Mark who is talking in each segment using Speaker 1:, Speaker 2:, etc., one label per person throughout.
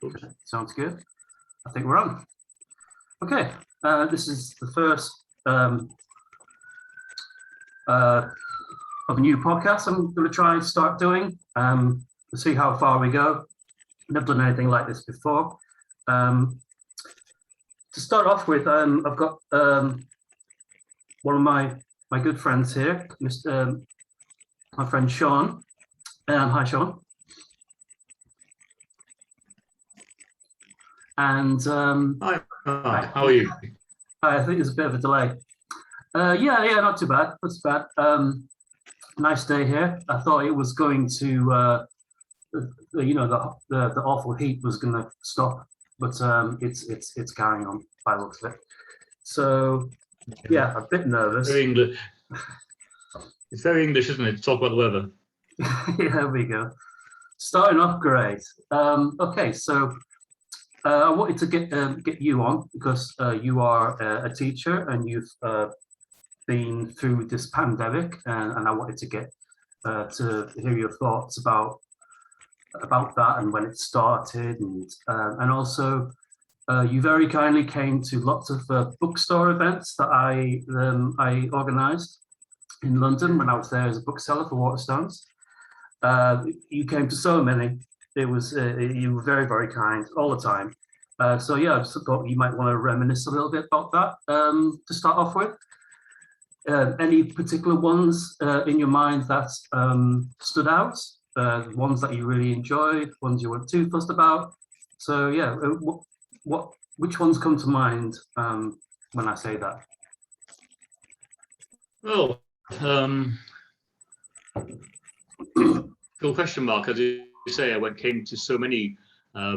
Speaker 1: Okay, sounds good. I think we're on. Okay, this is the first of a new podcast I'm going to try and start doing. To see how far we go. Never done anything like this before. To start off with, I've got one of my good friends here, my friend Sean. Hi, Sean. And
Speaker 2: hi, how are you?
Speaker 1: I think there's a bit of a delay. Yeah, not too bad. Not too bad. Nice day here. I thought it was going to, the awful heat was going to stop, but it's carrying on by the looks of it. So yeah, a bit nervous.
Speaker 2: Very English. It's very English, isn't it? To talk about the weather.
Speaker 1: Yeah, there we go. Starting off great. Okay, so I wanted to get you on because you are a teacher and you've been through this pandemic, and I wanted to get to hear your thoughts about that and when it started, and also you very kindly came to lots of bookstore events that I organised in London when I was there as a bookseller for Waterstones. You came to so many. It was you were very, very kind all the time. So yeah, I just thought you might want to reminisce a little bit about that to start off with. Any particular ones in your mind that stood out? Ones that you really enjoyed, ones you weren't too fussed about. So yeah, which ones come to mind when I say that?
Speaker 2: Well, good question, Mark. As you say, I came to so many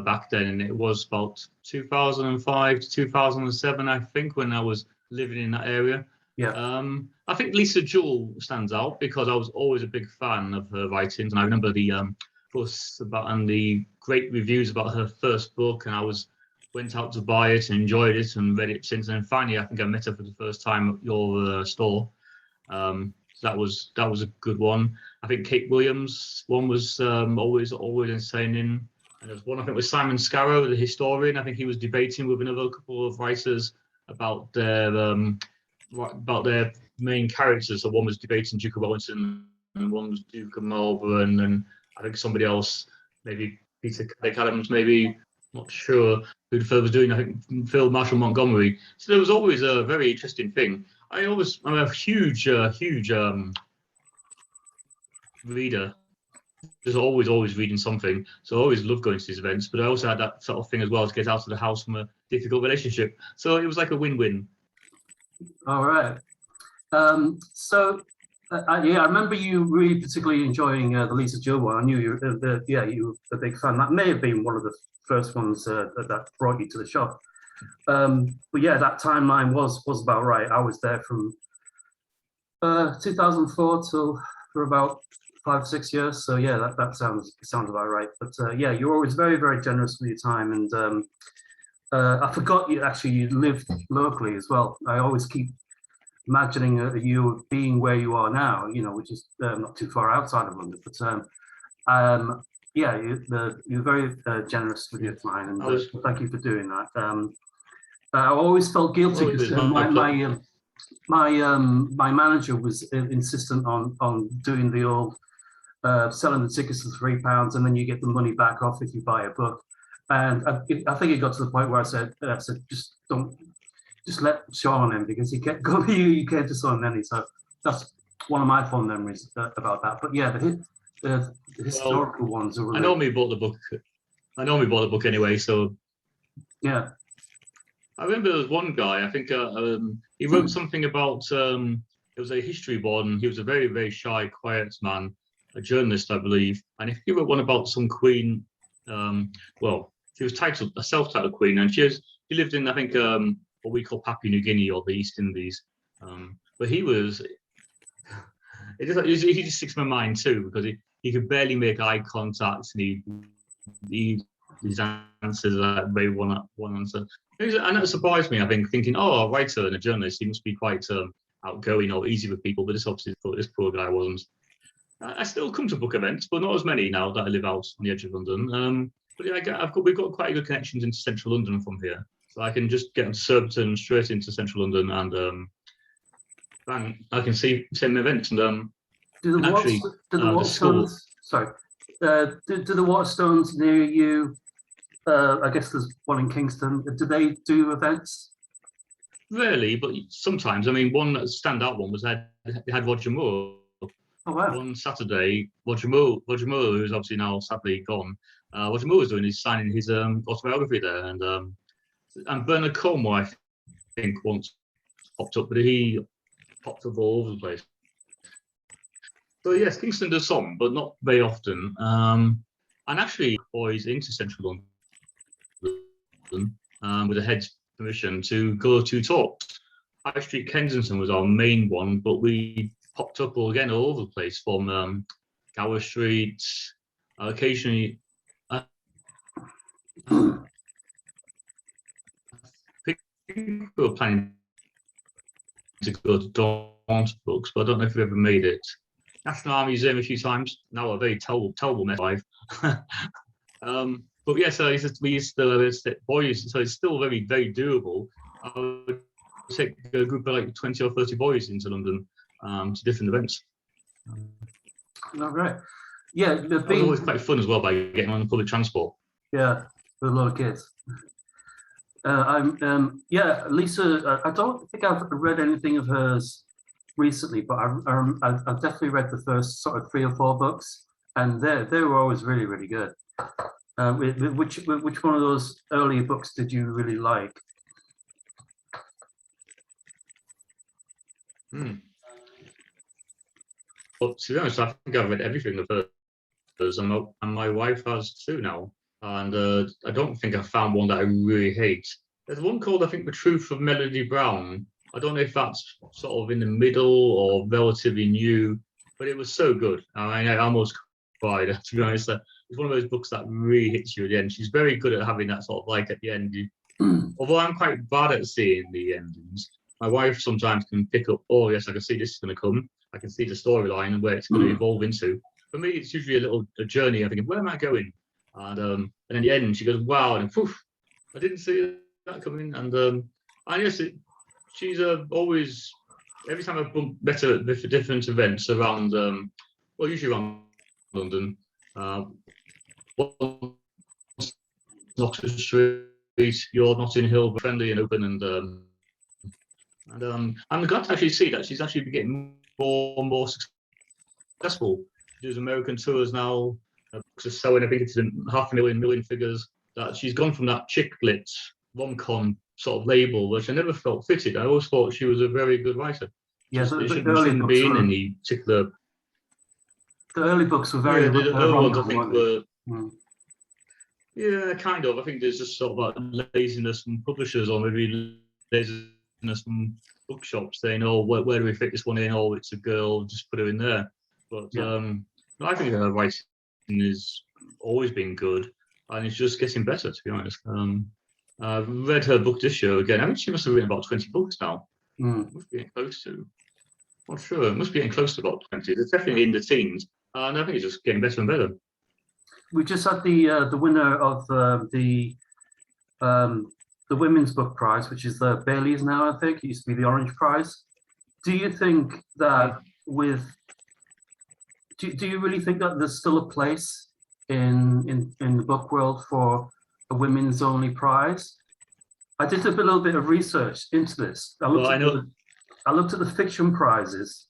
Speaker 2: back then, and it was about 2005 to 2007, I think, when I was living in that area.
Speaker 1: Yeah.
Speaker 2: I think Lisa Jewell stands out because I was always a big fan of her writings, and I remember the fuss about and the great reviews about her first book, and I went out to buy it and enjoyed it and read it since. And finally, I think I met her for the first time at your store. So that was a good one. I think Kate Williams' one was always entertaining. And there's one I think with Simon Scarrow, the historian. I think he was debating with another couple of writers about their main characters. So one was debating Duke of Wellington, and one was Duke of Marlborough, and I think somebody else, maybe Peter Adams, maybe, not sure who the third was doing. I think Phil Marshall Montgomery. So there was always a very interesting thing. I'm a huge reader. Just always reading something. So I always loved going to these events. But I also had that sort of thing as well, to get out of the house from a difficult relationship. So it was like a win-win.
Speaker 1: All right. So I remember you really particularly enjoying the Lisa Jewell one. I knew you were a big fan. That may have been one of the first ones that brought you to the shop. But yeah, that timeline was about right. I was there from 2004 till for about 5-6 years. So yeah, that sounds about right. But yeah, you're always very, very generous with your time. And I forgot you lived locally as well. I always keep imagining you being where you are now, which is not too far outside of London. But yeah, you're very generous with your time, and thank you for doing that. I always felt guilty because my manager was insistent on doing the old selling the tickets for £3, and then you get the money back off if you buy a book. And I think it got to the point where I said just let Sean in, because he kept going. You came to so many, so that's one of my fond memories about that. But yeah, the historical ones are really...
Speaker 2: I normally bought the book anyway, so
Speaker 1: yeah.
Speaker 2: I remember there was one guy, I think he wrote something about, it was a history one. He was a very, very shy, quiet man, a journalist, I believe. And he wrote one about some queen, she was a self-titled queen, and she lived in, I think, what we call Papua New Guinea or the East Indies. But he just sticks in my mind too, because he could barely make eye contact, and his answers are very one answer. And that surprised me. I've been thinking, a writer and a journalist, he must be quite outgoing or easy with people, but this obviously thought this poor guy wasn't. I still come to book events, but not as many now that I live out on the edge of London. But yeah, we've got quite good connections into central London from here, so I can just get to Surbiton straight into central London, and bang, I can see same events. And
Speaker 1: do the
Speaker 2: actually, the school.
Speaker 1: Sorry, do the Waterstones near you? I guess there's one in Kingston. Do they do events?
Speaker 2: Rarely, but sometimes. I mean, one standout one was they had Roger Moore.
Speaker 1: Oh wow!
Speaker 2: One Saturday, Roger Moore, who's obviously now sadly gone. Roger Moore was signing his autobiography there, and Bernard Cornwell, I think, once popped up, but he popped up all over the place. So yes, Kingston does some, but not very often. And actually, boys into central London with the head's permission to go to talks. High Street Kensington was our main one, but we popped up again all over the place from Gower Street, occasionally. We were planning to go to Dawn's Books, but I don't know if we ever made it. National Art Museum a few times. Now a very terrible mess life. But yeah, so we used to boys, so it's still very doable. I would take a group of like 20 or 30 boys into London to different events.
Speaker 1: All right. Yeah,
Speaker 2: it was always quite fun as well by getting on the public transport.
Speaker 1: Yeah, with a lot of kids. Yeah, Lisa. I don't think I've read anything of hers recently, but I've definitely read the first sort of 3 or 4 books, and they were always really good. Which one of those earlier books did you really like?
Speaker 2: Well, to be honest, I think I've read everything of hers, and my wife has too now. And I don't think I've found one that I really hate. There's one called, I think, The Truth of Melody Brown. I don't know if that's sort of in the middle or relatively new, but it was so good. I mean, I almost cried, to be honest. It's one of those books that really hits you at the end. She's very good at having that sort of like at the end. Although I'm quite bad at seeing the endings, my wife sometimes can pick up, oh yes, I can see this is going to come. I can see the storyline and where it's going to evolve into. For me, it's usually a journey. I'm thinking, where am I going? And in the end, she goes, wow, and poof, I didn't see that coming. And yes, she's always, every time I've met her at different events around, well, usually around London, Oxford Street, you're Notting Hill, friendly and open, and I'm glad to actually see that she's actually getting more and more successful. She does American tours now. Books are selling, I think it's in 500,000 figures. That she's gone from that chick lit rom-com sort of label, which I never felt fitted. I always thought she was a very good writer.
Speaker 1: Yeah,
Speaker 2: it shouldn't be in any particular.
Speaker 1: The early books were very.
Speaker 2: Yeah, the early ones I think were. Yeah, kind of. I think there's just sort of like laziness from publishers, or maybe laziness from bookshops saying, "Oh, where do we fit this one in? Oh, it's a girl, just put her in there." But I think her writing has always been good, and it's just getting better, to be honest. I've read her book this year again. I think she must have written about 20 books now. Must be getting close to. Not sure. It must be getting close to about 20. It's definitely in the teens, and I think it's just getting better and better.
Speaker 1: We just had the winner of the Women's Book Prize, which is the Baileys now. I think it used to be the Orange Prize. Do you think that do you really think that there's still a place in the book world for a women's only prize? I did a little bit of research into this. I looked at the fiction prizes,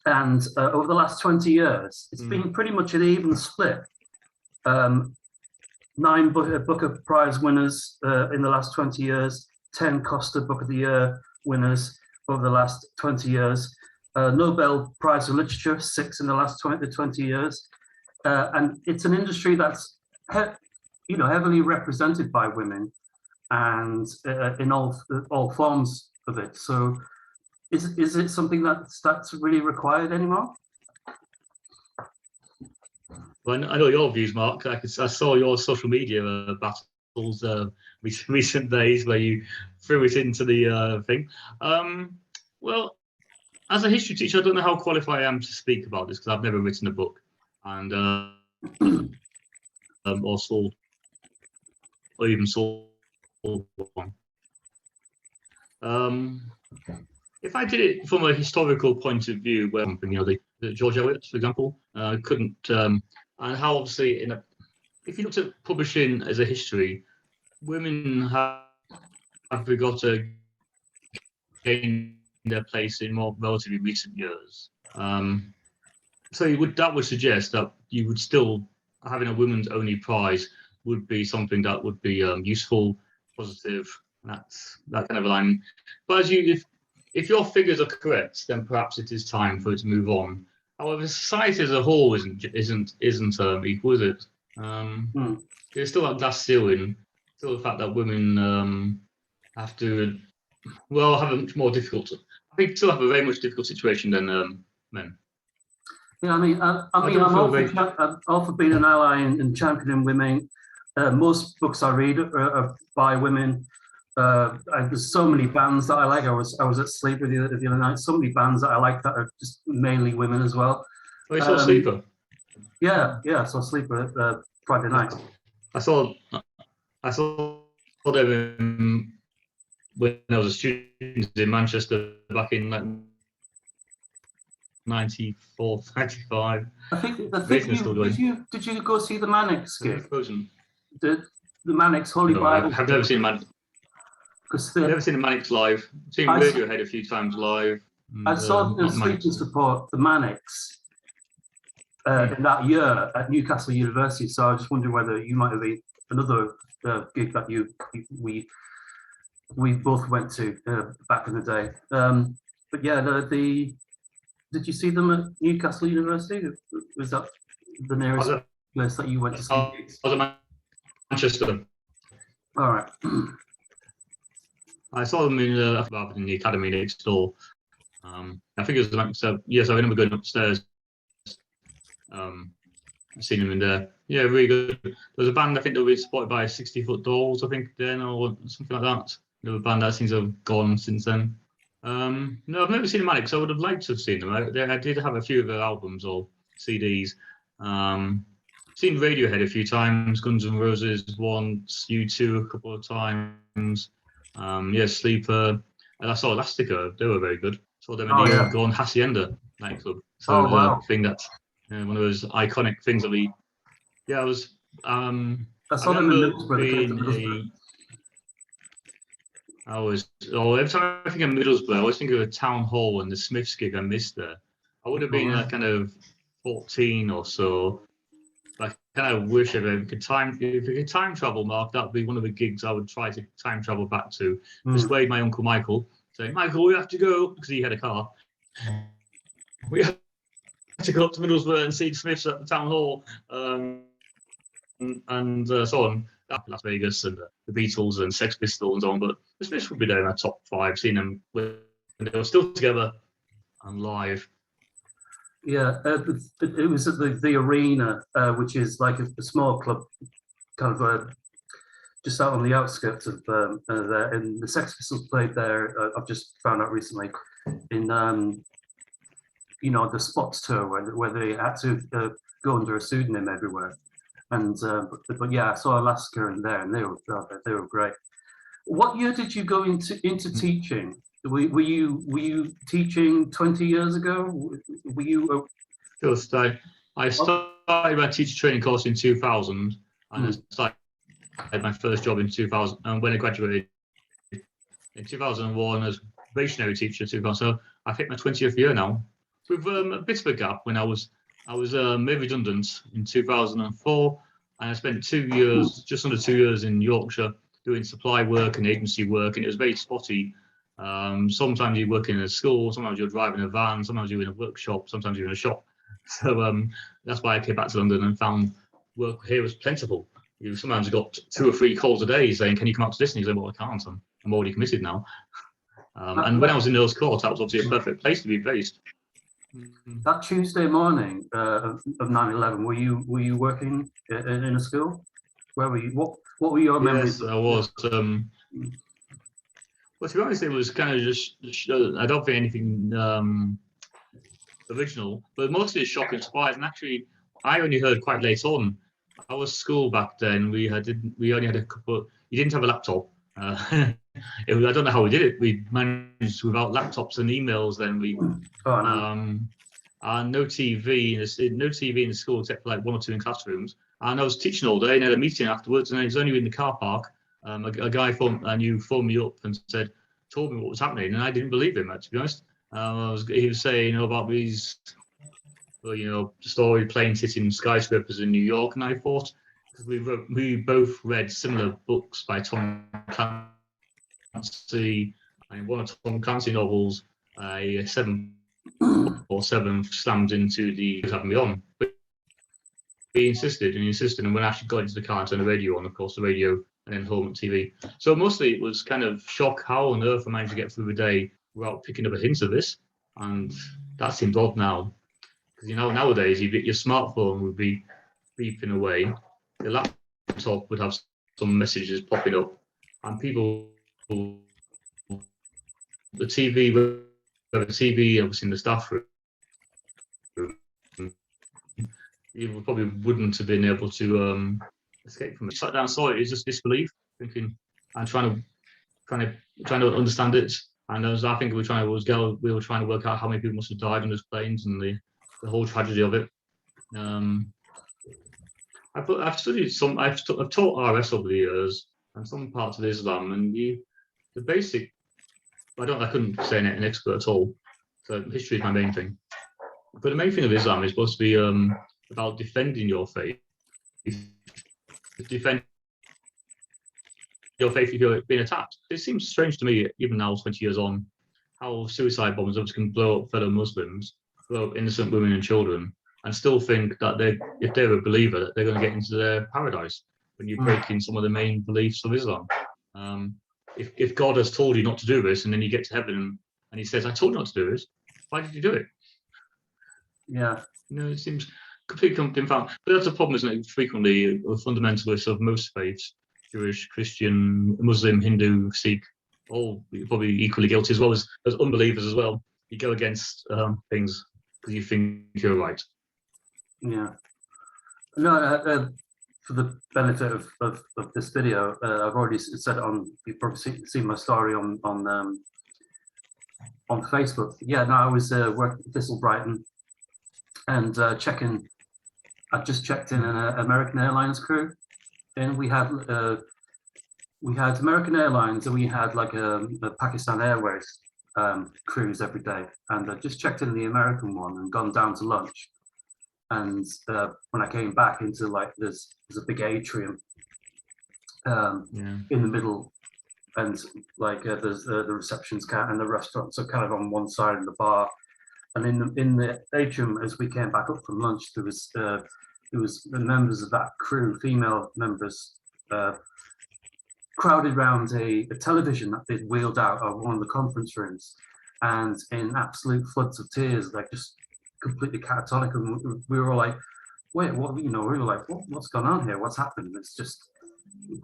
Speaker 1: and over the last 20 years, it's been pretty much an even split. 9 Booker Prize winners in the last 20 years, 10 Costa Book of the Year winners over the last 20 years, Nobel Prize of Literature, 6 in the last 20 years. And it's an industry that's heavily represented by women, and in all forms of it. So is it something that's really required anymore?
Speaker 2: Well, I know your views, Mark. I saw your social media battles recent days where you threw it into the thing. Well, as a history teacher, I don't know how qualified I am to speak about this because I've never written a book, and or sold, or even sold one. If I did it from a historical point of view, where the George Eliot, for example, couldn't, and how obviously if you looked at publishing as a history, women have got to gain their place in more relatively recent years. So that would suggest that you would still having a women's only prize would be something that would be useful, positive. That kind of a line. But if your figures are correct, then perhaps it is time for it to move on. However, society as a whole isn't equal, is it? There's still that glass ceiling, still the fact that women have to have a much more difficult. I think still have a very much difficult situation than men.
Speaker 1: Yeah, I'm all for being an ally and championing women. Most books I read are by women. There's so many bands that I like. I was at Sleeper the other night. So many bands that I like that are just mainly women as well.
Speaker 2: Oh, you saw Sleeper?
Speaker 1: Yeah, I saw Sleeper Friday night.
Speaker 2: I saw them when I was a student in Manchester back in 94, 95.
Speaker 1: I think did you go see the Mannix gig? The Mannix Holy Bible.
Speaker 2: I've never seen Mannix. I've never seen the Mannix live. I've seen Radiohead a few times live.
Speaker 1: I saw the speaking support the Mannix in that year at Newcastle University. So I was just wondering whether you might have been another gig that we both went to back in the day. But yeah, did you see them at Newcastle University? Was that the nearest place that you went to see?
Speaker 2: I was at Manchester.
Speaker 1: All right.
Speaker 2: I saw them in the academy next door. I think it was yes, I remember going upstairs. I've seen them in there. Yeah, really good. There was a band, I think they were supported by 60-foot Dolls, I think, then, or something like that. There was a band that seems to have gone since then. No, I've never seen the Mannix. I would have liked to have seen them. I did have a few of their albums or CDs. Seen Radiohead a few times, Guns N' Roses once, U2 a couple of times. Sleeper. And I saw Elastica. They were very good. Saw them in the Hacienda nightclub. So I think that's one of those iconic things that we. Yeah, I was.
Speaker 1: I saw them in Middlesbrough.
Speaker 2: Every time I think of Middlesbrough, I always think of a town hall and the Smiths gig I missed there. I would have been kind of 14 or so. I kind of wish if we could time travel, Mark, that would be one of the gigs I would try to time travel back to. Persuade my uncle Michael, saying, Michael, we have to go, because he had a car. We have to go up to Middlesbrough and see the Smiths at the town hall, and so on. Las Vegas and the Beatles and Sex Pistols and so on, but the Smiths would be there in our top 5. Seeing them when they were still together and live.
Speaker 1: Yeah, it was at the Arena, which is like a small club, kind of just out on the outskirts of there. And the Sex Pistols played there. I've just found out recently in the Spots tour where they had to go under a pseudonym everywhere. And but yeah, I saw Alaska in there, and they were great. What year did you go into teaching? Were you teaching 20 years ago? Were you?
Speaker 2: Just I started my teacher training course in 2000, and I started my first job in 2000. And when I graduated in 2001 as probationary teacher, 2000. So I hit my 20th year now, with a bit of a gap when I was made redundant in 2004, and I spent 2 years, just under 2 years, in Yorkshire doing supply work and agency work, and it was very spotty. Sometimes you work in a school, sometimes you're driving a van, sometimes you're in a workshop, sometimes you're in a shop. So that's why I came back to London and found work here was plentiful. You sometimes got 2 or 3 calls a day saying, "Can you come out to this?" And you say, "Well, I can't. I'm already committed now." And when I was in Earl's Court, that was obviously a perfect place to be based.
Speaker 1: That Tuesday morning of 9/11, were you working in a school? Where were you? What were your memories?
Speaker 2: Yes, I was. Well, to be honest, it was kind of just. I don't think anything original, but mostly a shock and surprise. And actually, I only heard quite late on our school back then, we only had a couple. You didn't have a laptop. I don't know how we did it. We managed without laptops and emails. Then we
Speaker 1: Oh, no.
Speaker 2: and no TV, no TV in the school except for like one or two in classrooms. And I was teaching all day and had a meeting afterwards, and it was only in the car park. A guy I knew phoned me up and told me what was happening, and I didn't believe him. To be honest, he was saying about these, story plane hitting skyscrapers in New York, and I thought because we both read similar books by Tom Clancy, and one of Tom Clancy novels, a 747 slammed into the having me on. But he insisted, and when I actually got into the car and turned the radio on, of course, the radio, and then home TV. So mostly it was kind of shock how on earth I managed to get through the day without picking up a hint of this, and that seems odd now. Because nowadays your smartphone would be beeping away, your laptop would have some messages popping up, and people, the TV obviously in the staff room, you probably wouldn't have been able to escape from it. Sat down, saw it. It's just disbelief, thinking, and trying to understand it. And I think we were trying to work out how many people must have died on those planes and the whole tragedy of it. I've studied I've taught RS over the years and some parts of Islam, and the basic. I couldn't say an expert at all. So history is my main thing. But the main thing of Islam is supposed to be about defending your faith. Defend your faith if you're being attacked. It seems strange to me, even now, 20 years on, how suicide bombers can blow up fellow Muslims, blow up innocent women and children, and still think that if they're a believer, that they're going to get into their paradise when you're breaking some of the main beliefs of Islam. If God has told you not to do this, and then you get to heaven and he says, I told you not to do this, why did you do it?
Speaker 1: Yeah.
Speaker 2: It seems completely confounded. But that's a problem, isn't it? Frequently, fundamentalists of most faiths, Jewish, Christian, Muslim, Hindu, Sikh, all probably equally guilty, as well as unbelievers as well. You go against things because you think you're right.
Speaker 1: Yeah. No, for the benefit of this video, I've already said it on. You've probably seen my story on Facebook. Yeah, no, I was working at Thistle Brighton and checking. I just checked in an American Airlines crew, and we had American Airlines, and we had like a Pakistan Airways cruise every day, and I just checked in the American one and gone down to lunch. And when I came back into there's a big atrium in the middle, and there's the receptions and the restaurants are kind of on one side of the bar. And in the atrium, as we came back up from lunch, there was the members of that crew, female members, crowded around a television that they'd wheeled out of one of the conference rooms, and in absolute floods of tears, just completely catatonic. And we were all like, wait, what? We were like, what's going on here? What's happened? It's just,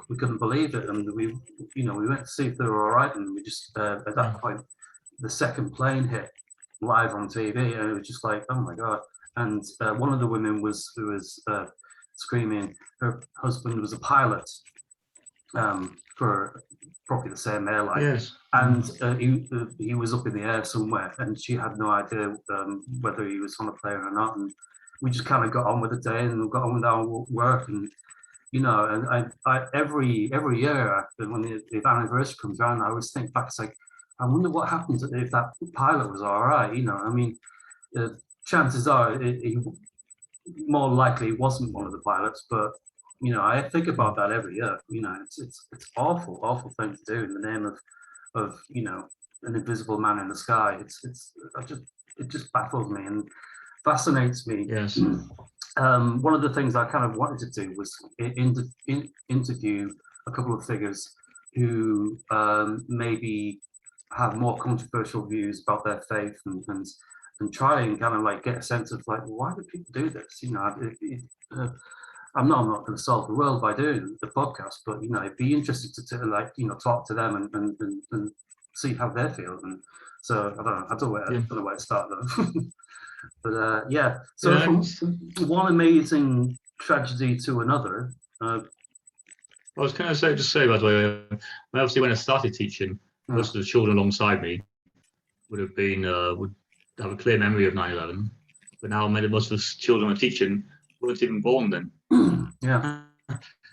Speaker 1: we couldn't believe it. And we went to see if they were all right, and we just at that point, the second plane hit live on TV, and it was just like, oh my god. And one of the women who was screaming, her husband was a pilot for probably the same airline. Yes. And he was up in the air somewhere, and she had no idea whether he was on a plane or not. And we just kind of got on with the day and got on with our work. And and I every year when the anniversary comes around, I always think back. It's like, I wonder what happens if that pilot was all right. I mean, chances are he more likely wasn't one of the pilots, but I think about that every year. It's awful thing to do in the name of an invisible man in the sky. It just baffles me and fascinates me.
Speaker 2: Yes.
Speaker 1: One of the things I kind of wanted to do was interview a couple of figures who maybe have more controversial views about their faith and try and kind of get a sense of why do people do this? I'm not going to solve the world by doing the podcast, but it'd be interesting to talk to them and see how they feel. And so I don't know where to start though. But yeah, so one amazing tragedy to another.
Speaker 2: I was kind of just say, by the way, obviously when I started teaching, most of the children alongside me would have a clear memory of 9/11, but now most of the children I'm teaching weren't even born then.
Speaker 1: Yeah.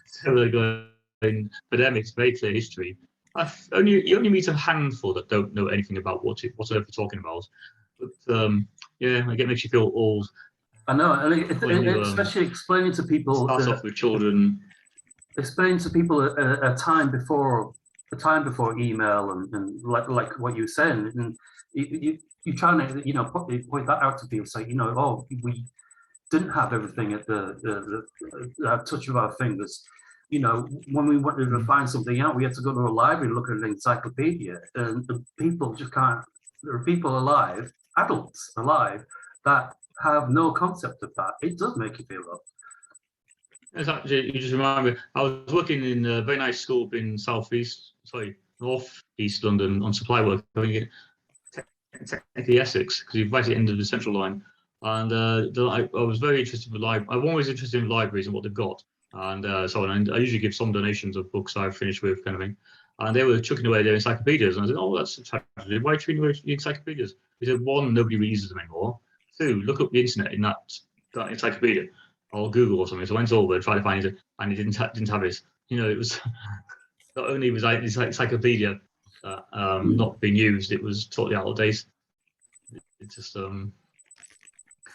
Speaker 2: So they're going, for them, it's very clear history. You only meet a handful that don't know anything about what they're talking about. But yeah, it makes you feel old.
Speaker 1: I know, and
Speaker 2: When you
Speaker 1: especially explaining to people.
Speaker 2: Start off with children.
Speaker 1: Explain to people a time before email and like what you were saying, and you trying to point that out to people, say oh, we didn't have everything at the touch of our fingers. When we wanted to find something out, we had to go to a library, look at an encyclopedia, and people just can't. There are people alive, adults alive, that have no concept of that. It does make you feel old.
Speaker 2: It's actually, you just remind me, I was working in a very nice school in north east London on supply work, technically Essex, because you're right at the end of the central line. And I was very interested in I'm always interested in libraries and what they've got, and so on. And I usually give some donations of books I've finished with, kind of thing. And they were chucking away their encyclopedias, and I said, "Oh, that's a tragedy. Why are you chucking away your encyclopedias?" He said, "One, nobody uses them anymore. Two, look up the internet in that encyclopedia, or Google or something." So I went over and tried to find it, and he didn't have it. It was not only was this encyclopedia not being used, it was totally out of date. It just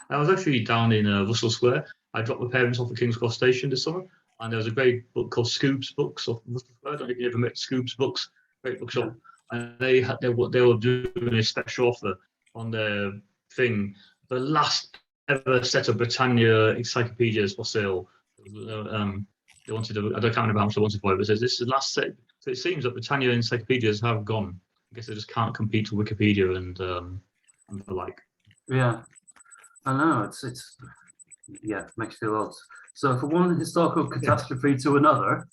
Speaker 2: I was actually down in Russell Square. I dropped my parents off at King's Cross Station this summer, and there was a great book called Scoob's Books off Russell Square. I don't know if you ever met Scoob's Books, great bookshop. And they were doing a special offer on their thing. The last ever set of Britannia encyclopedias for sale. They wanted I don't remember how much they wanted for it, but it says this is the last set. So it seems that Britannia encyclopedias have gone. I guess they just can't compete with Wikipedia and the like.
Speaker 1: Yeah. I know, it's makes you feel old. So from one historical catastrophe to another,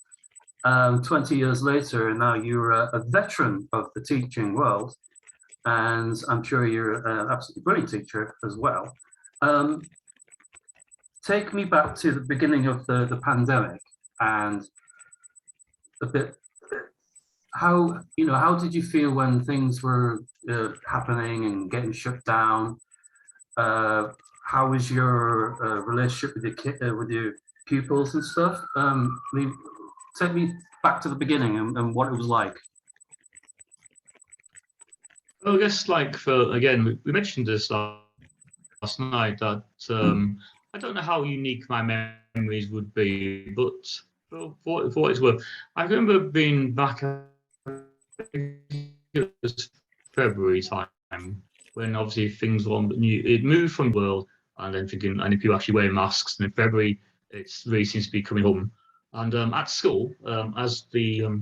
Speaker 1: 20 years later, and now you're a veteran of the teaching world, and I'm sure you're an absolutely brilliant teacher as well. Take me back to the beginning of the pandemic, and a bit. How did you feel when things were happening and getting shut down? How was your relationship with your pupils and stuff? Take me back to the beginning and what it was like.
Speaker 2: Well, I guess we mentioned this last night that I don't know how unique my memories would be, but for what it's worth, I remember being back February time when obviously things were new. It moved from the world, and then thinking, and if people actually wearing masks, and in February it really seems to be coming home. And at school, as the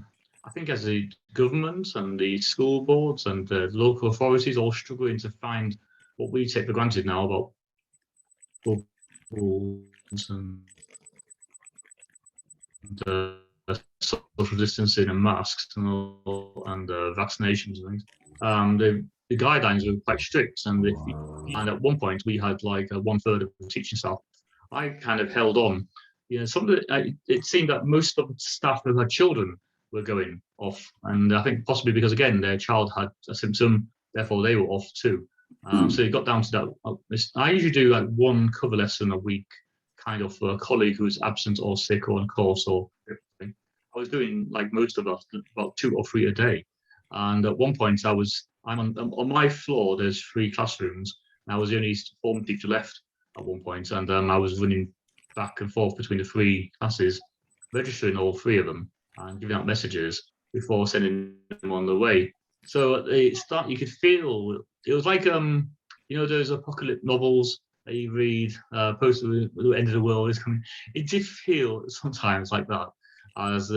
Speaker 2: government and the school boards and the local authorities all struggling to find what we take for granted now about bubbles and social distancing and masks and vaccinations and things. The guidelines were quite strict, and at one point we had like 1/3 of the teaching staff. I kind of held on. It seemed that most of the staff who had children were going off, and I think possibly because again their child had a symptom, therefore they were off too. So it got down to that. I usually do like one cover lesson a week, kind of for a colleague who was absent or sick or on course or everything. I was doing like most of us, about 2 or 3 a day. And at one point I'm on my floor, there's 3 classrooms, and I was the only form teacher left at one point, and I was running back and forth between the 3 classes, registering all 3 of them and giving out messages before sending them on the way. So at the start, you could feel it was like those apocalypse novels that you read, post the end of the world is coming. It did feel sometimes like that, as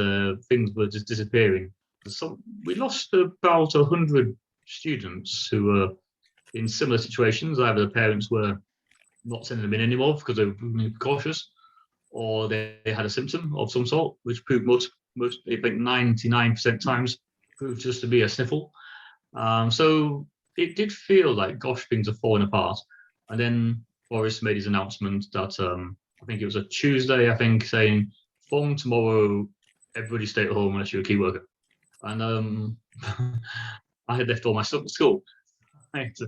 Speaker 2: things were just disappearing. So we lost about 100 students who were in similar situations. Either the parents were not sending them in anymore because they were cautious, or they had a symptom of some sort, which proved most I think 99% times proved just to be a sniffle. So it did feel like, gosh, things are falling apart. And then Boris made his announcement that I think it was a Tuesday, I think, saying from tomorrow, everybody stay at home unless you're a key worker. And I had left all my stuff at school. So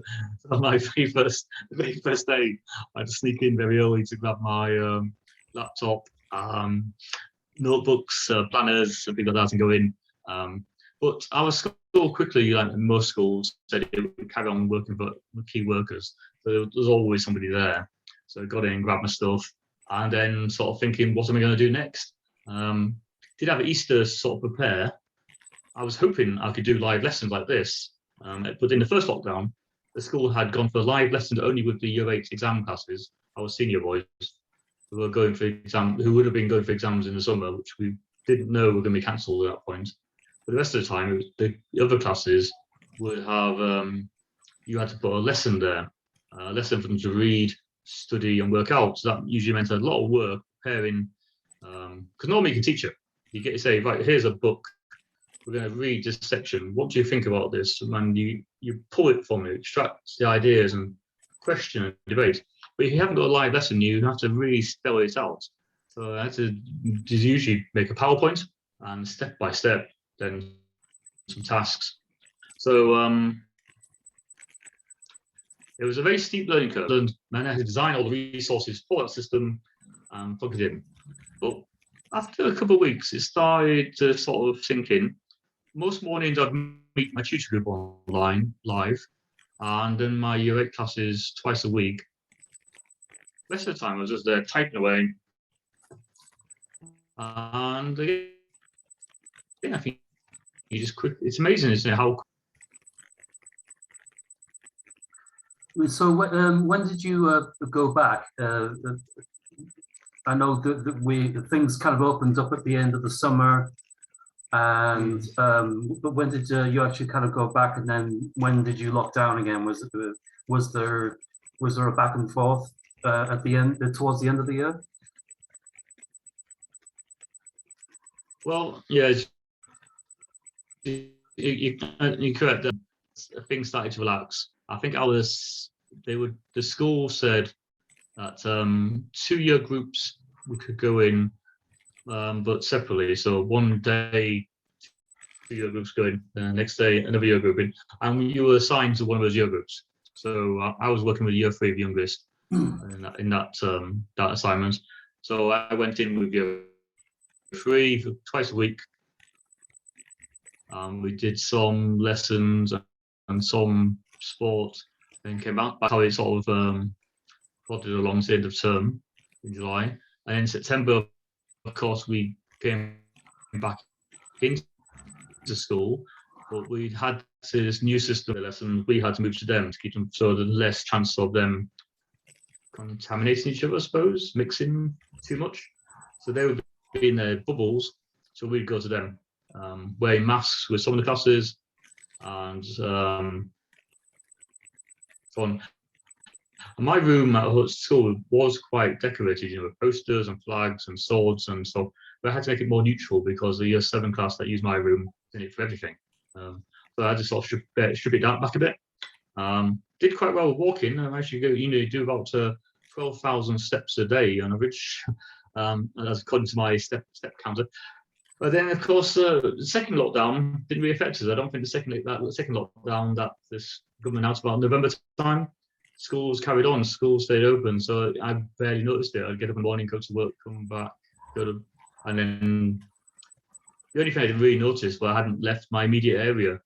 Speaker 2: on my very first day, I had to sneak in very early to grab my laptop, notebooks, planners, and things like that, and go in. But our school quickly, like most schools, said it would carry on working for key workers. So there was always somebody there. So I got in, grabbed my stuff, and then sort of thinking, what am I going to do next? Did have Easter sort of prepare. I was hoping I could do live lessons like this. But in the first lockdown, the school had gone for live lessons only with the Year 8 exam classes, our senior boys, who were going for who would have been going for exams in the summer, which we didn't know were going to be cancelled at that point. But the rest of the time, the other classes would have, you had to put a lesson there, a lesson for them to read, study, and work out. So that usually meant a lot of work preparing, because normally you can teach it. You get to say, right, here's a book. We're going to read this section. What do you think about this? And you pull it from it, extract the ideas and question and debate. But if you haven't got a live lesson, you have to really spell it out. So I had to just usually make a PowerPoint and step by step, then some tasks. So it was a very steep learning curve. And I had to design all the resources for that system and plug it in. But after a couple of weeks, it started to sort of sink in. Most mornings I'd meet my tutor group online, live, and then my Year 8 classes twice a week. The rest of the time I was just there typing away. And again, I think you just quick. It's amazing, isn't it? How.
Speaker 1: So when did you go back? I know that things kind of opened up at the end of the summer, and but when did you actually kind of go back, and then when did you lock down again? Was there a back and forth at the end, towards the end of the year?
Speaker 2: Well, yeah, you're correct. Things started to relax. I think the school said that 2-year groups we could go in, but separately. So one day, 2-year groups go in, the next day another year group in, and you were assigned to one of those year groups. So I was working with Year 3 of youngest in that assignment. So I went in with Year 3 twice a week. We did some lessons and some sport, then came back. That's how it sort of plodded along to the end of term in July. And in September, of course, we came back into school, but we had this new system of lessons. We had to move to them to keep them, so there's less chance of them contaminating each other, I suppose, mixing too much. So they would be in their bubbles, so we'd go to them, wearing masks with some of the classes, and fun. And my room at school was quite decorated, with posters and flags and swords and stuff. But I had to make it more neutral because the Year 7 class that used my room did it for everything. So I had to sort of strip it down back a bit. Did quite well with walking. I actually do about 12,000 steps a day on average, that's according to my step counter. But then, of course, the second lockdown didn't really affect us. I don't think the second lockdown that this government announced about November time, schools carried on, schools stayed open. So I barely noticed it. I'd get up in the morning, go to work, come back, and then the only thing I didn't really notice was I hadn't left my immediate area.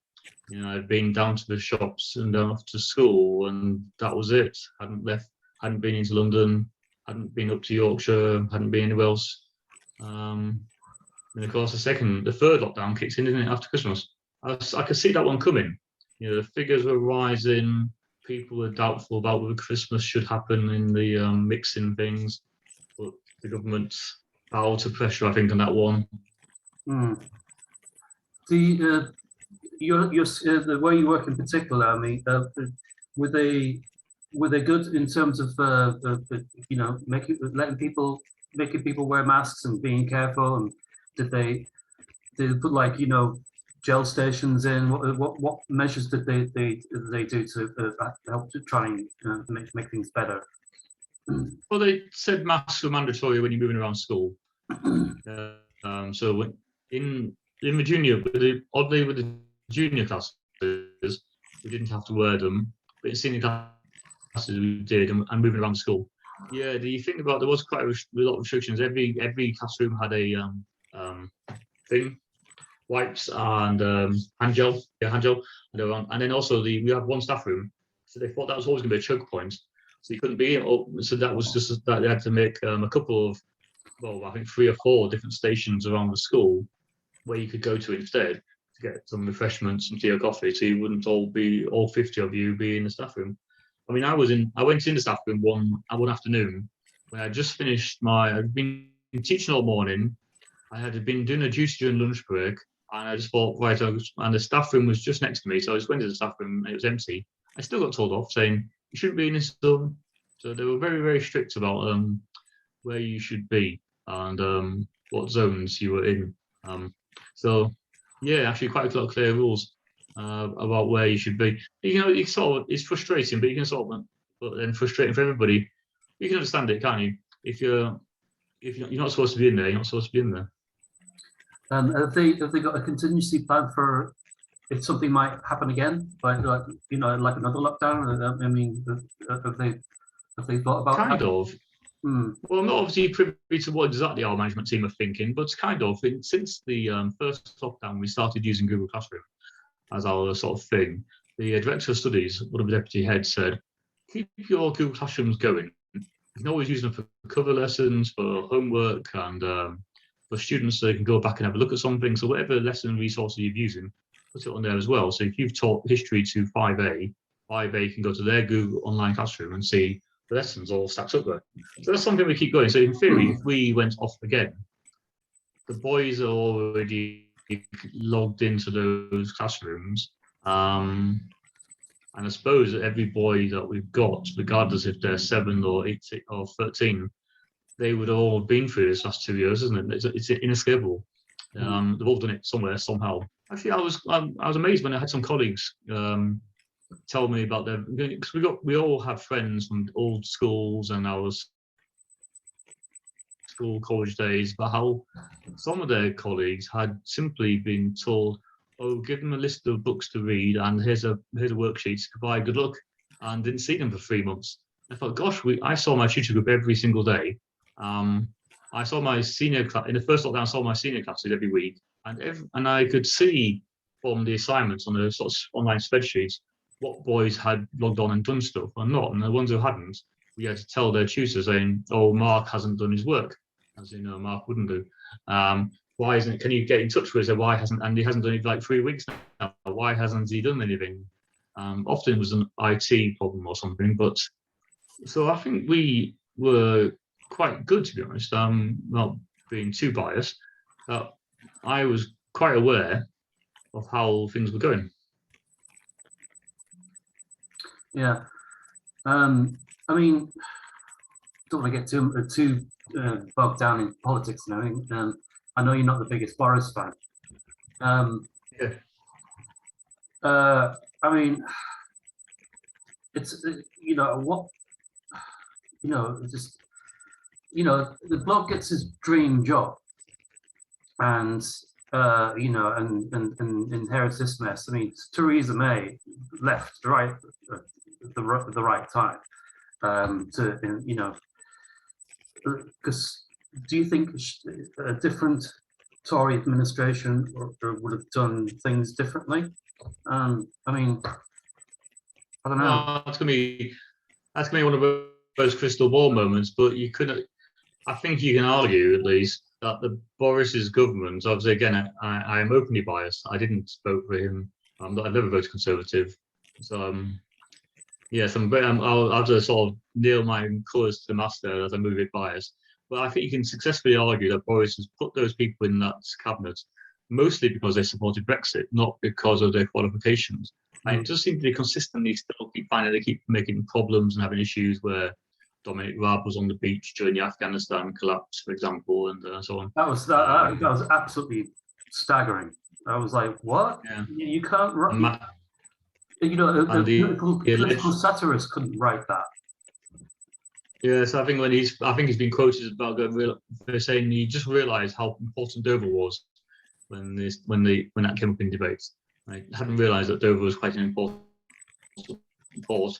Speaker 2: I'd been down to the shops and down off to school, and that was it. Hadn't been into London, hadn't been up to Yorkshire, hadn't been anywhere else. And of course, the third lockdown kicks in, isn't it, after Christmas? I could see that one coming. The figures were rising. People were doubtful about whether Christmas should happen in the mixing things, but the government bowed to pressure, I think, on that one.
Speaker 1: The way you work in particular, I mean, were they good in terms of making people wear masks and being careful, and did they put gel stations in? What measures did they do to help to try and make things better?
Speaker 2: Well, they said masks were mandatory when you're moving around school. So in the junior, oddly with the junior classes, we didn't have to wear them, but in senior classes we did, and moving around school. Yeah, the thing about there was quite a lot of restrictions. Every classroom had a thing, wipes and hand gel, and then also we had one staff room, so they thought that was always going to be a choke point, so you couldn't be. So that was just that they had to make a couple of, well, I think 3 or 4 different stations around the school where you could go to instead to get some refreshments, some tea or coffee, so you wouldn't all 50 of you be in the staff room. I mean, I went in the staff room one afternoon when I just finished I'd been teaching all morning. I had been doing a duty during lunch break, and I just thought, right, and the staff room was just next to me, so I just went to the staff room and it was empty. I still got told off saying you shouldn't be in this zone. So they were very, very strict about where you should be and what zones you were in. So yeah, actually quite a lot of clear rules about where you should be. You know, it's frustrating, but you can sort of, but then frustrating for everybody. You can understand it, can't you? If you're not supposed to be in there, you're not supposed to be in there.
Speaker 1: Have they got a contingency plan for if something might happen again, like you know, like another lockdown? I mean, have they thought about
Speaker 2: kind
Speaker 1: that?
Speaker 2: of? Well, I'm not obviously privy to what exactly our management team are thinking, but kind of since the first lockdown, we started using Google Classroom as our sort of thing. The director of studies, one of the deputy heads, said, "Keep your Google Classrooms going. You can always use them for cover lessons, for homework, and for students so they can go back and have a look at something. So whatever lesson resources you're using, put it on there as well. So if you've taught history to 5A, 5A can go to their Google online classroom and see the lessons all stacked up there. So that's something we keep going. So in theory, if we went off again, the boys are already logged into those classrooms. And I suppose that every boy that we've got, regardless if they're 7 or 8 or 13, they would have all been through this last 2 years, isn't it? It's inescapable. They've all done it somewhere, somehow. Actually, I was amazed when I had some colleagues tell me about their, because we all have friends from old schools and our school college days, but how some of their colleagues had simply been told, "Oh, give them a list of books to read, and here's a worksheet. Goodbye, good luck," and didn't see them for 3 months. I thought, gosh, I saw my tutor group every single day. I saw my senior class in the first lockdown. I saw my senior classes every week, and I could see from the assignments on the sort of online spreadsheets what boys had logged on and done stuff and not, and the ones who hadn't, we had to tell their tutor saying, "Oh, Mark hasn't done his work," as you know, Mark wouldn't do. Why isn't? Can you get in touch with us? Why hasn't? And he hasn't done it for like 3 weeks now. Why hasn't he done anything? Often it was an IT problem or something, but so I think we were quite good, to be honest. Not being too biased, I was quite aware of how things were going.
Speaker 1: Yeah. I mean, don't want to get too bogged down in politics and everything. I know you're not the biggest Boris fan.
Speaker 2: Yeah.
Speaker 1: I mean, it's you know what, you know, just the bloke gets his dream job, and you know, and inherits this mess. I mean, Theresa May left right at the right time to you know, because do you think a different Tory administration would have done things differently? I mean, I don't know.
Speaker 2: Well, that's gonna be one of those crystal ball moments. But you couldn't. I think you can argue at least that the Boris's government. Obviously, again, I am openly biased. I didn't vote for him. I've never voted Conservative. So yes, I'll just sort of nail my colours to the mast there as I'm a bit biased. But I think you can successfully argue that Boris has put those people in that cabinet mostly because they supported Brexit, not because of their qualifications. And it does seem to be consistently still keep finding they keep making problems and having issues where Dominic Raab was on the beach during the Afghanistan collapse, for example, and so on.
Speaker 1: That was absolutely staggering. I was like, what?
Speaker 2: Yeah.
Speaker 1: You can't write. You know, a political satirist couldn't write that.
Speaker 2: Yes, I think he's been quoted about saying he just realised how important Dover was when that came up in debates. I hadn't realised that Dover was quite an important port.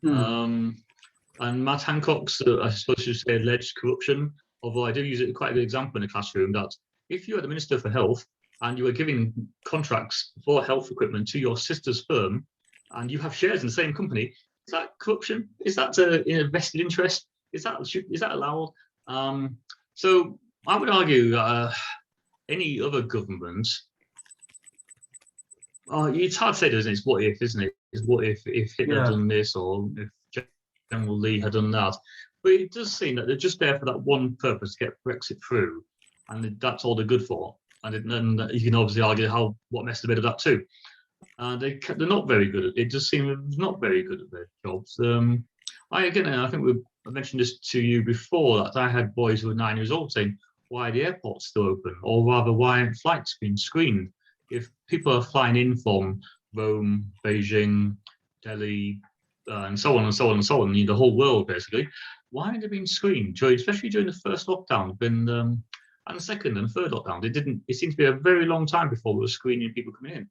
Speaker 2: And Matt Hancock's, I suppose you say, alleged corruption, although I do use it quite a good example in the classroom, that if you are the Minister for Health and you are giving contracts for health equipment to your sister's firm and you have shares in the same company, is that corruption? Is that in a vested interest? Is that allowed? So I would argue that any other government, it's hard to say, isn't it? It's what if, isn't it? It's what if Hitler had done this or if General Lee had done that. But it does seem that they're just there for that one purpose, to get Brexit through, and that's all they're good for. And then you can obviously argue what messed a bit of that too. They're not very good at it. Just seem not very good at their jobs. I think I mentioned this to you before, that I had boys who were 9 years old saying, "Why are the airports still open?" Or rather, why aren't flights being screened? If people are flying in from Rome, Beijing, Delhi, and so on and so on and so on, the whole world basically, why aren't they being screened? Especially during the first lockdown, and the second and third lockdown, it seemed to be a very long time before we were screening people coming in.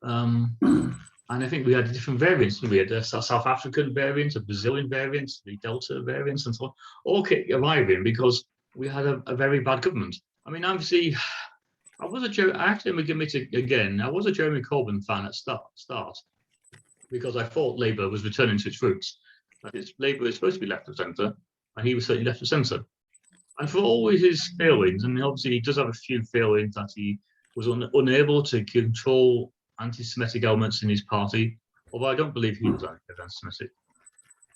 Speaker 2: And I think we had different variants. We had the South African variant, the Brazilian variant, the Delta variants, and so on, all kept arriving because we had a very bad government. I mean, obviously, I was a Jeremy Corbyn fan at start because I thought Labour was returning to its roots. Labour is supposed to be left of centre, and he was certainly left of centre. And for all his failings, and obviously he does have a few failings, that he was unable to control anti-Semitic elements in his party, although I don't believe he was anti-Semitic.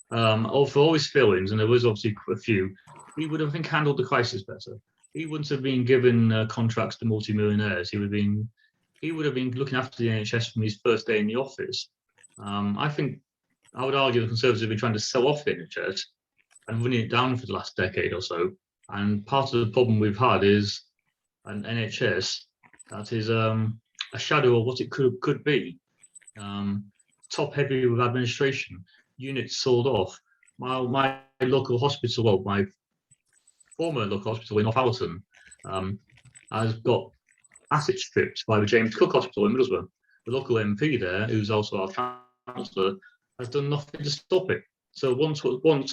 Speaker 2: For all his failings, and there was obviously a few, he would have, I think, handled the crisis better. He wouldn't have been given contracts to multimillionaires. He would have been looking after the NHS from his first day in the office. I would argue the Conservatives have been trying to sell off the NHS and running it down for the last decade or so. And part of the problem we've had is an NHS that is a shadow of what it could be. Top heavy with administration, units sold off. My local hospital, my former local hospital in Northallerton, has got asset stripped by the James Cook Hospital in Middlesbrough. The local MP there, who's also our councillor, has done nothing to stop it. So once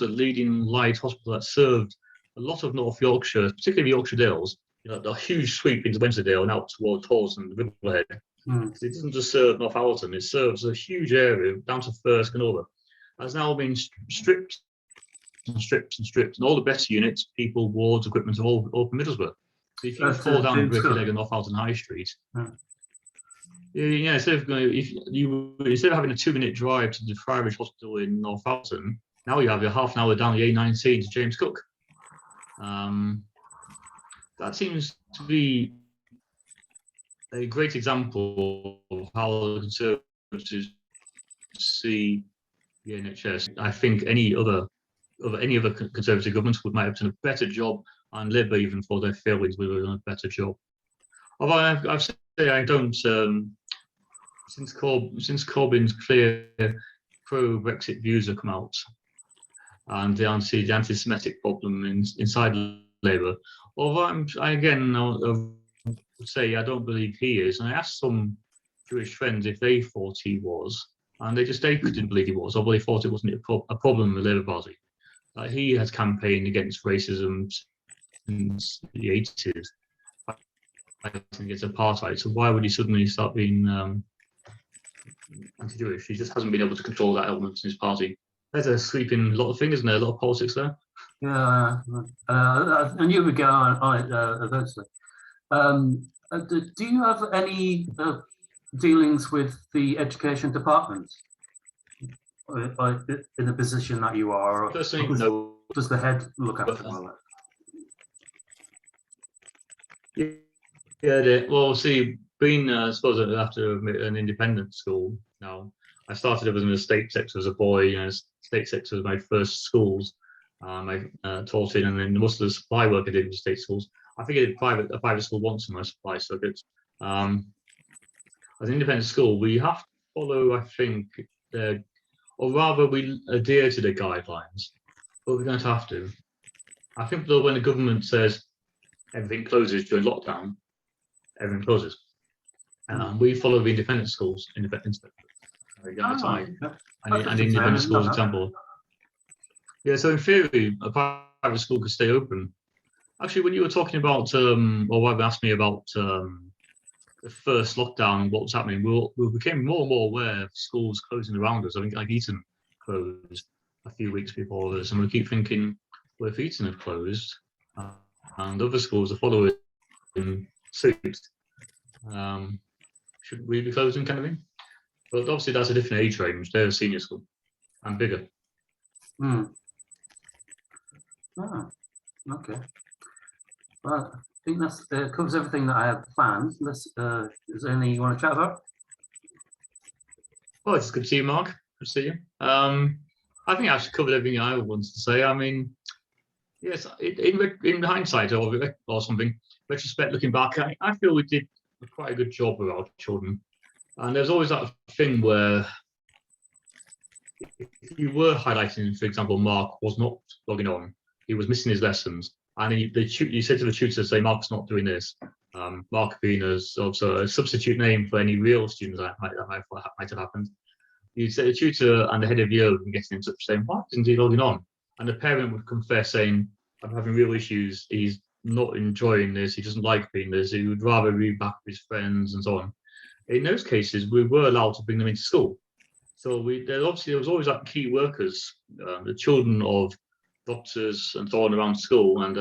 Speaker 2: a leading light hospital that served a lot of North Yorkshire, particularly the Yorkshire Dales, the huge sweep into Wensleydale and out towards Hawes and Riverhead. So it doesn't just serve Northallerton, it serves a huge area down to Thirsk and over. Has now been stripped and stripped and stripped, and all the better units, people, wards, equipment, are all from Middlesbrough. So if you fall down and break your leg on Northallerton High Street, instead of having a 2-minute drive to the Friarage Hospital in Northallerton, now you have a half an hour down the A19 to James Cook. That seems to be a great example of how the Conservatives see the NHS. I think any other Conservative government might have done a better job, and Labour, even for their failings, would have done a better job. Although I've said I don't, since Corbyn's clear pro-Brexit views have come out, and the anti-Semitic problem inside Labour. Although I would say I don't believe he is. And I asked some Jewish friends if they thought he was, and they couldn't believe he was, although they thought it wasn't a problem with the Labour Party. He has campaigned against racism since the 80s, against apartheid. So why would he suddenly start being anti-Jewish? He just hasn't been able to control that element in his party. There's a sweeping lot of things, isn't there? A lot of politics there.
Speaker 1: Yeah, and you would go on it eventually. Do you have any dealings with the education department in the position that you are?
Speaker 2: Personally, no.
Speaker 1: Does the head look after all
Speaker 2: that? Yeah. Well, see, being I suppose after an independent school now, I started in the state sector as a boy. State sector was my first schools. I taught in, and then most of the supply work I did in state schools. I think I did a private school once in my supply circuit. As an independent school, we have to follow, I think, or rather, we adhere to the guidelines. but we're going to have to. I think though when the government says everything closes during lockdown, everything closes. We follow the independent schools, independent
Speaker 1: Okay.
Speaker 2: and the independent schools example. Yeah, so in theory, a private school could stay open. Actually, when you were talking about, or whoever asked me about the first lockdown, what was happening, we became more and more aware of schools closing around us. I think like Eton closed a few weeks before this, and we keep thinking, well, if Eton had closed and other schools are following suit, should we be closing, kind of thing? But obviously, that's a different age range. They're a senior school and bigger.
Speaker 1: Oh, okay. Well, I think that covers everything that I have planned. Is there anything you want to chat about?
Speaker 2: Well, it's good to see you, Mark. Good to see you. I think I actually covered everything I wanted to say. I mean, yes, in hindsight or something, retrospect, looking back, I feel we did quite a good job with our children. And there's always that thing where if you were highlighting, for example, Mark was not logging on, he was missing his lessons, and you said to the tutor, say, Mark's not doing this. Mark being also a substitute name for any real students that might have happened. You'd say the tutor and the head of year would be getting in touch saying, why isn't he logging on? And the parent would confess saying, I'm having real issues, he's not enjoying this, he doesn't like being this, he would rather be back with his friends and so on. In those cases, we were allowed to bring them into school. So there was always like key workers, the children of doctors and so on around school, and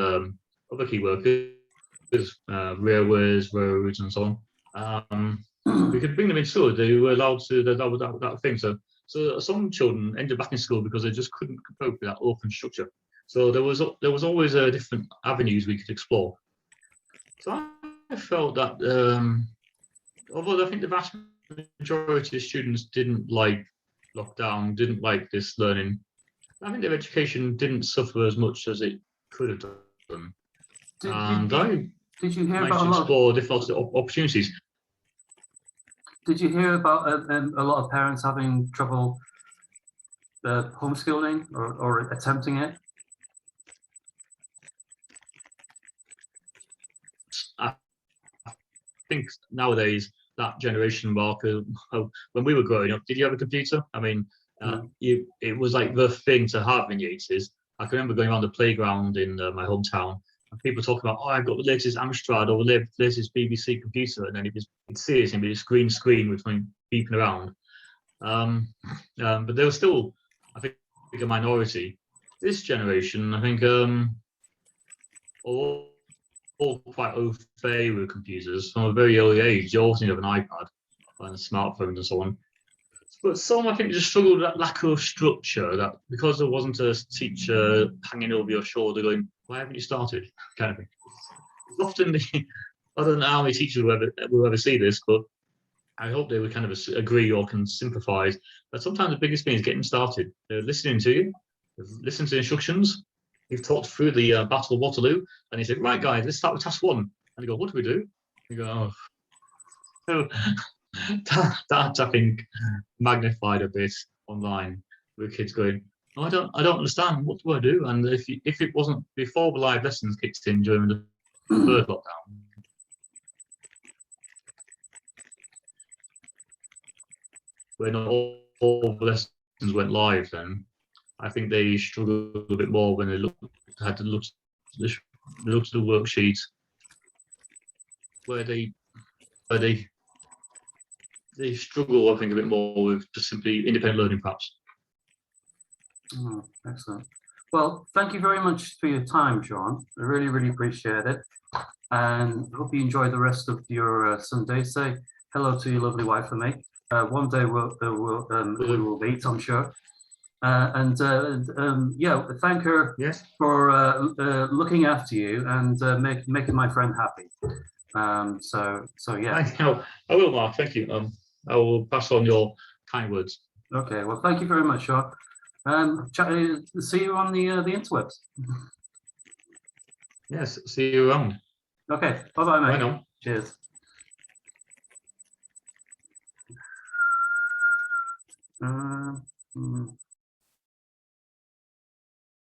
Speaker 2: other key workers, railways, roads, and so on. We could bring them into school. They were allowed to. That thing. So some children ended back in school because they just couldn't cope with that open structure. So there was always different avenues we could explore. So I felt that although I think the vast majority of students didn't like lockdown, didn't like this learning, I think their education didn't suffer as much as it could have done.
Speaker 1: Did you hear
Speaker 2: managed
Speaker 1: about
Speaker 2: to explore different opportunities.
Speaker 1: Did you hear about a lot of parents having trouble homeschooling or attempting it?
Speaker 2: I think nowadays that generation, Mark, when we were growing up, did you have a computer? I mean, it was like the thing to have in the 80s. I can remember going around the playground in my hometown and people talking about, oh, I've got the latest Amstrad or the latest BBC computer, and then you'd see it and be this green screen with something beeping around. But there was still, I think, a minority. This generation, I think, all quite au fait with computers from a very early age. You always need to have an iPad and smartphones and so on. But some, I think, just struggled with that lack of structure, that because there wasn't a teacher hanging over your shoulder going, why haven't you started? Kind of thing. Often, I don't know how many teachers will ever see this, but I hope they would kind of agree or can sympathise that sometimes the biggest thing is getting started. They're listening to you, listen to the instructions. You've talked through the Battle of Waterloo, and you said, right, guys, let's start with task 1. And you go, what do we do? You go, oh. That I think magnified a bit online with kids going, oh, I don't understand, what do I do? And if it wasn't before the live lessons kicked in during the third lockdown, when all the lessons went live, then I think they struggled a bit more when they had to look at the worksheet where they struggle, I think, a bit more with just simply independent learning, perhaps.
Speaker 1: Oh, excellent. Well, thank you very much for your time, John. I really, really appreciate it. And hope you enjoy the rest of your Sunday. Say hello to your lovely wife for me. One day we will meet, I'm sure. Yeah, thank her for looking after you and making my friend happy. So yeah.
Speaker 2: I will, Mark. Thank you. I will pass on your kind words.
Speaker 1: Okay. Well, thank you very much, Sean. See you on the interwebs.
Speaker 2: Yes. See you around.
Speaker 1: Okay. Bye-bye, mate.
Speaker 2: Bye now.
Speaker 1: Cheers.